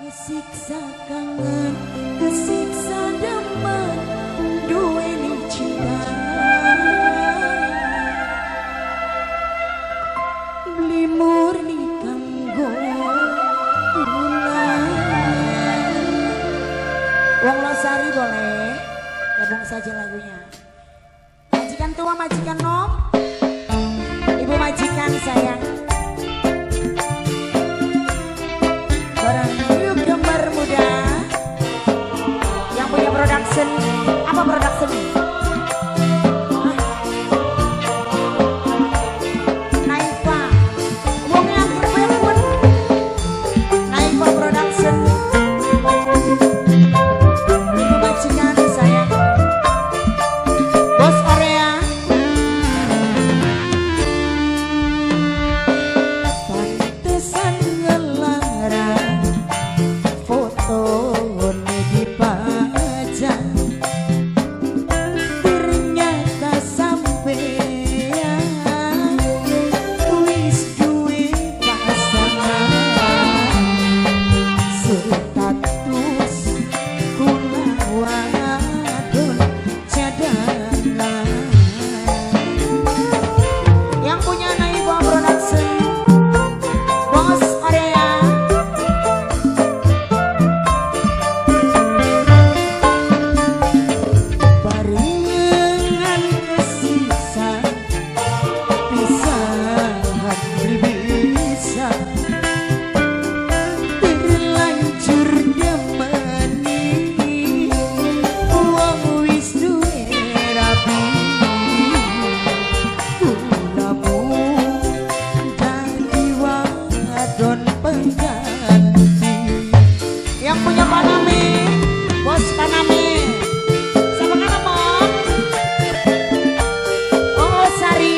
Kesiksa kangen, kesiksa demen, duweni cinta. Beli murni kanggo bulan. Wong Losari boleh, gabung saja lagunya. Majikan tua, majikan nom, ibu majikan sayang. Barang yuk gambar muda yang punya production. Apa production? Naifa, wongnya angker pun. Naifa production. Ibu majikan sayang. Bos area. Pantesan ngelarang foto dipajang, ternyata sampean wis duwe pasangan. Status kula wadon cadangan. Yang punya Naifa Production, Bos area. Barengan kesiksa, pisahan bisa terlanjur demeni. Wong wis duwe rapi, kulamu dadi wadon pengganti. Yang punya Paname, Bos Paname. Siapa kan Amon? Oh Sari.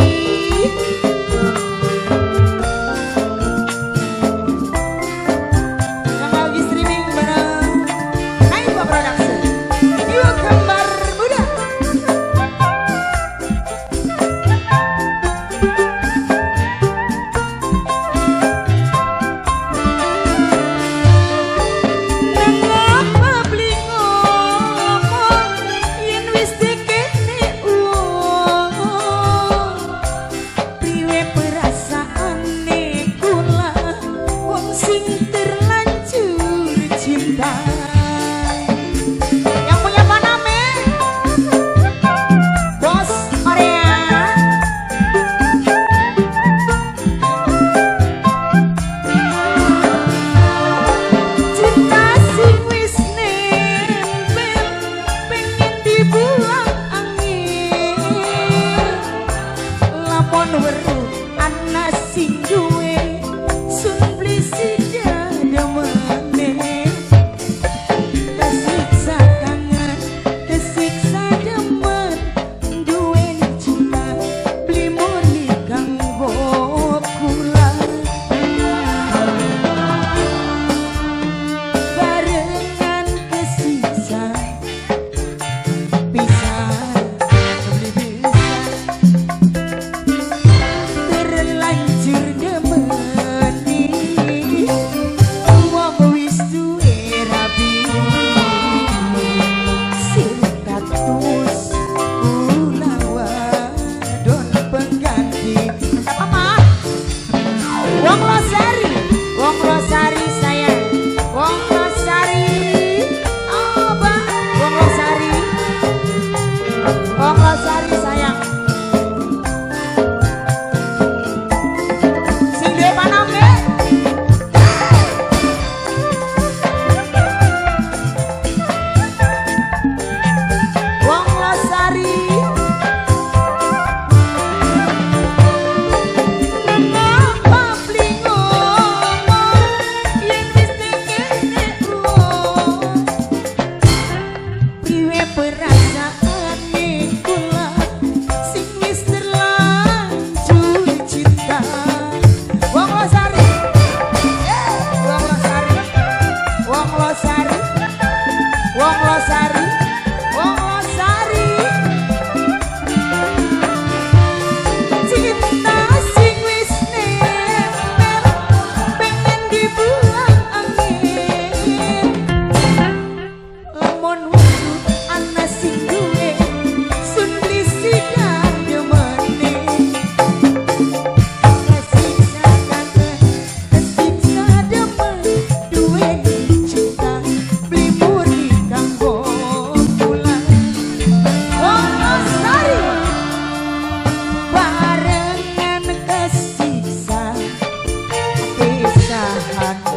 Yang lagi streaming bareng Naifa Production. Yuk gambar muda. Mengapa blingo Production.